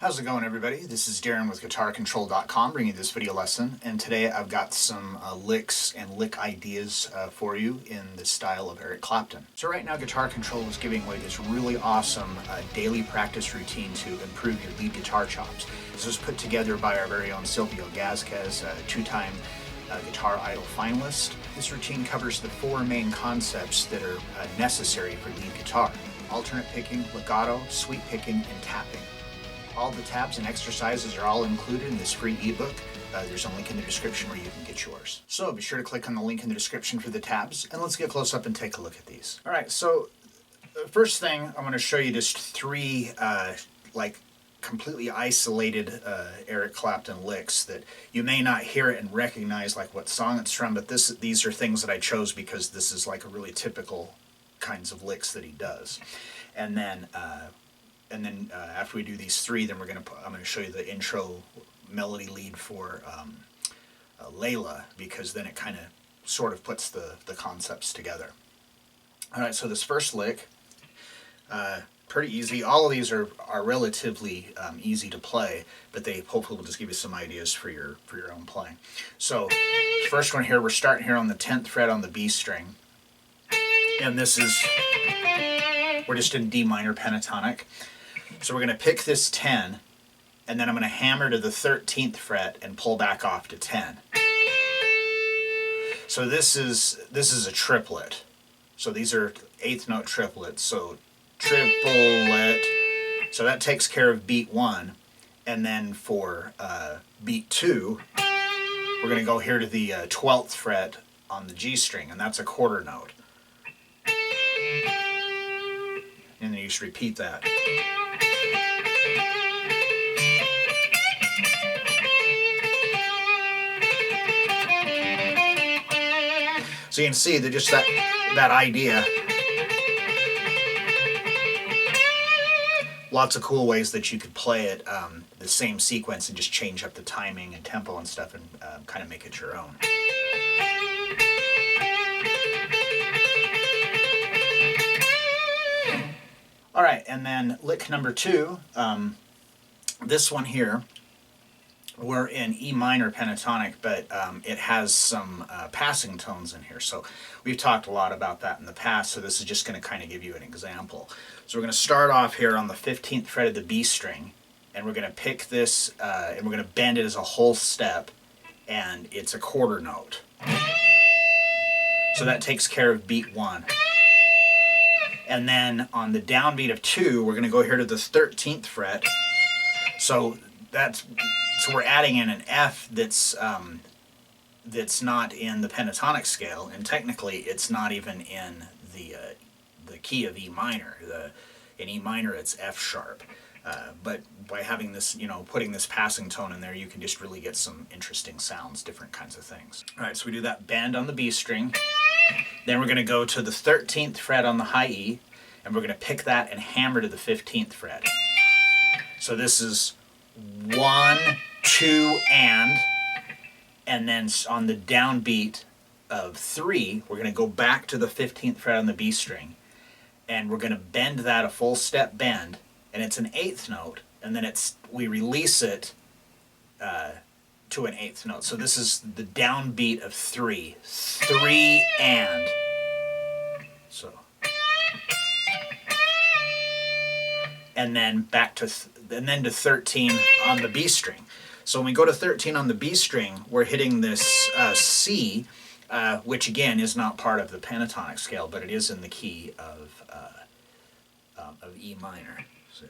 How's it going, everybody? This is Darrin with GuitarControl.com bringing you this video lesson, and today I've got some licks and lick ideas for you in the style of Eric Clapton. So right now Guitar Control is giving away this really awesome daily practice routine to improve your lead guitar chops. This was put together by our very own Silvio Gazquez, a two-time Guitar Idol finalist. This routine covers the four main concepts that are necessary for lead guitar: alternate picking, legato, sweep picking, and tapping. All the tabs and exercises are all included in this free ebook. There's a link in the description where you can get yours. So be sure to click on the link in the description for the tabs, and let's get close up and take a look at these. All right, so the first thing I'm going to show you just three completely isolated Eric Clapton licks that you may not hear it and recognize like what song it's from, but these are things that I chose because this is like a really typical kinds of licks that he does. And then after we do these three, then I'm gonna show you the intro melody lead for Layla, because then it kind of sort of puts the concepts together. All right, so this first lick, pretty easy. All of these are relatively easy to play, but they hopefully will just give you some ideas for your own playing. So first one here, we're starting here on the 10th fret on the B string, and this is, we're just in D minor pentatonic. So we're going to pick this 10, and then I'm going to hammer to the 13th fret and pull back off to 10. So this is a triplet. So these are eighth note triplets. So triplet. So that takes care of beat 1, and then for beat 2, we're going to go here to the 12th fret on the G string, and that's a quarter note. And then you just repeat that. So you can see that just that idea. Lots of cool ways that you could play it, the same sequence, and just change up the timing and tempo and stuff, and kind of make it your own. All right, and then lick number 2, this one here, we're in E minor pentatonic, but it has some passing tones in here. So we've talked a lot about that in the past, so this is just going to kind of give you an example. So we're going to start off here on the 15th fret of the B string, and we're going to pick this, and we're going to bend it as a whole step, and it's a quarter note. So that takes care of beat 1. And then on the downbeat of 2, we're going to go here to the 13th fret. So we're adding in an F that's not in the pentatonic scale, and technically it's not even in the key of E minor. In E minor it's F sharp. But by having this, putting this passing tone in there, you can just really get some interesting sounds, different kinds of things. All right, so we do that bend on the B string. Then we're going to go to the 13th fret on the high E, and we're going to pick that and hammer to the 15th fret. So this is 1, 2, and then on the downbeat of 3, we're going to go back to the 15th fret on the B string, and we're going to bend that a full step bend, and it's an eighth note, and then we release it to an eighth note. So this is the downbeat of 3, 3 and. So, and then back to and then to 13 on the B string. So when we go to 13 on the B string, we're hitting this C, which again is not part of the pentatonic scale, but it is in the key of E minor. So.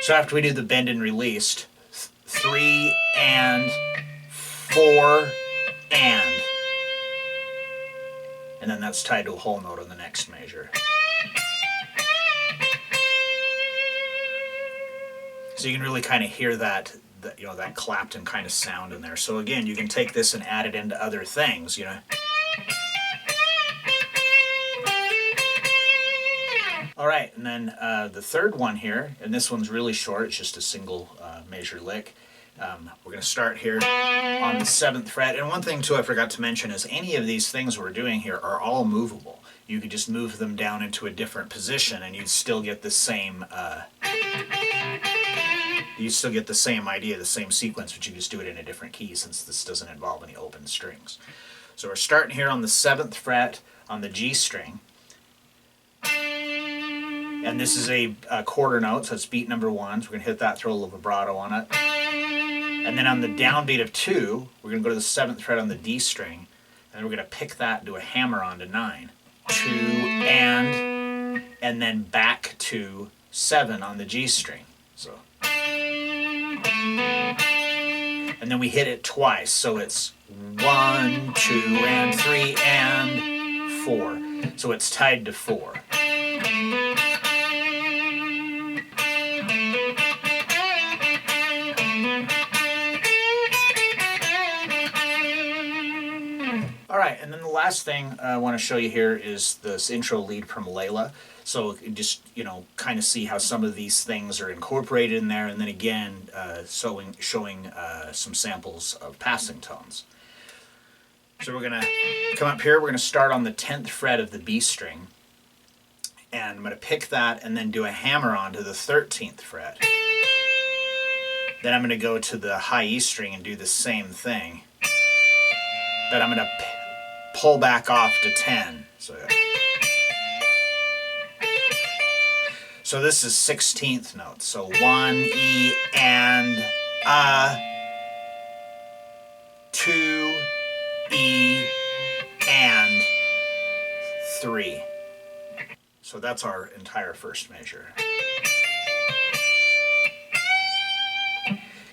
So after we do the bend and released, 3 and 4 and then that's tied to a whole note on the next measure. So you can really kind of hear that Clapton kind of sound in there. So again, you can take this and add it into other things, All right, and then the third one here, and this one's really short, it's just a single measure lick. We're going to start here on the 7th fret. And one thing too I forgot to mention is any of these things we're doing here are all movable. You could just move them down into a different position and you'd still get the same idea, the same sequence, but you just do it in a different key since this doesn't involve any open strings. So we're starting here on the 7th fret on the G string. And this is a quarter note, so it's beat number 1. So we're going to hit that, throw a little vibrato on it. And then on the downbeat of 2, we're going to go to the 7th fret on the D string, and then we're going to pick that and do a hammer onto 9. 2 and then back to 7 on the G string. So, and then we hit it twice, so it's 1, 2, and 3, and 4. So it's tied to 4. Alright, and then the last thing I want to show you here is this intro lead from Layla. So just, kind of see how some of these things are incorporated in there, and then again, showing some samples of passing tones. So we're going to come up here, we're going to start on the 10th fret of the B string, and I'm going to pick that and then do a hammer on to the 13th fret. Then I'm going to go to the high E string and do the same thing. Then I'm going to pull back off to 10. So this is 16th notes. So 1, E, and, 2, E, and 3. So that's our entire first measure.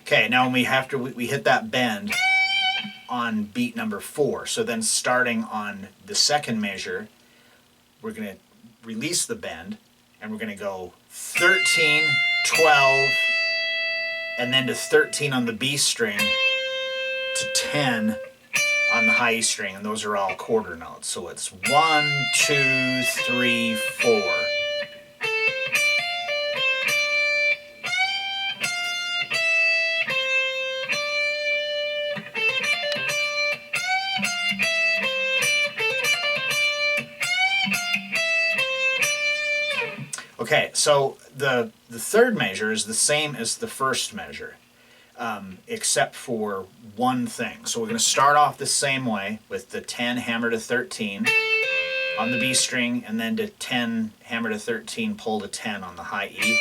Okay, now when we hit that bend on beat number 4. So then starting on the second measure, we're going to release the bend, and we're going to go 13, 12, and then to 13 on the B string, to 10 on the high E string, and those are all quarter notes. So it's 1, 2, 3, 4. Okay, so the third measure is the same as the first measure, except for one thing. So we're going to start off the same way with the 10 hammer to 13 on the B string, and then to 10 hammer to 13 pull to 10 on the high E.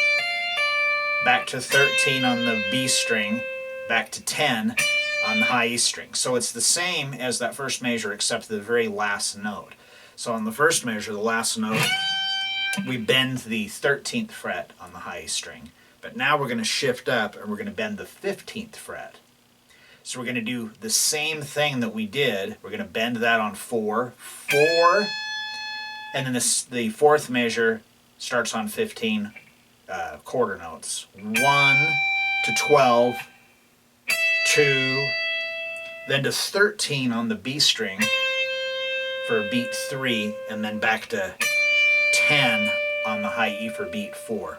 Back to 13 on the B string, back to 10 on the high E string. So it's the same as that first measure except the very last note. So on the first measure, the last note, we bend the 13th fret on the high E string. But now we're going to shift up and we're going to bend the 15th fret. So we're going to do the same thing that we did. We're going to bend that on 4, 4, and then the fourth measure starts on 15 quarter notes. 1 to 12, 2, then to 13 on the B string for beat 3, and then back to 10 on the high E for beat 4.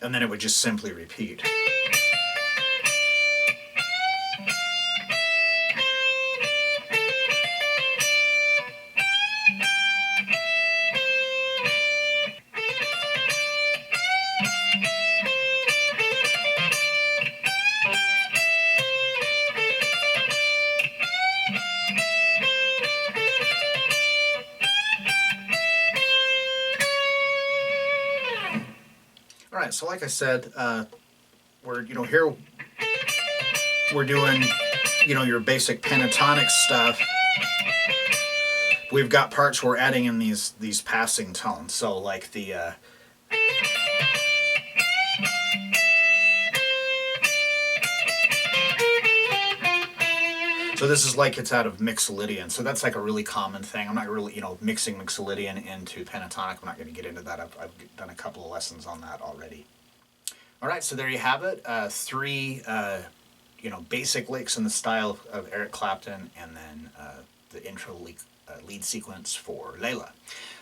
And then it would just simply repeat. Alright, so like I said, we're here we're doing your basic pentatonic stuff. We've got parts where we're adding in these passing tones. So like the so this is like it's out of Mixolydian. So that's like a really common thing. I'm not really, mixing Mixolydian into pentatonic. I'm not going to get into that. I've done a couple of lessons on that already. All right, so there you have it. 3 basic licks in the style of Eric Clapton, and then the intro lead sequence for Layla.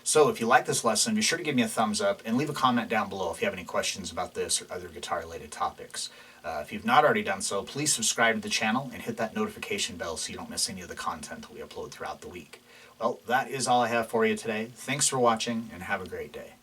So if you like this lesson, be sure to give me a thumbs up and leave a comment down below if you have any questions about this or other guitar-related topics. If you've not already done so, please subscribe to the channel and hit that notification bell so you don't miss any of the content that we upload throughout the week. Well, that is all I have for you today. Thanks for watching, and have a great day.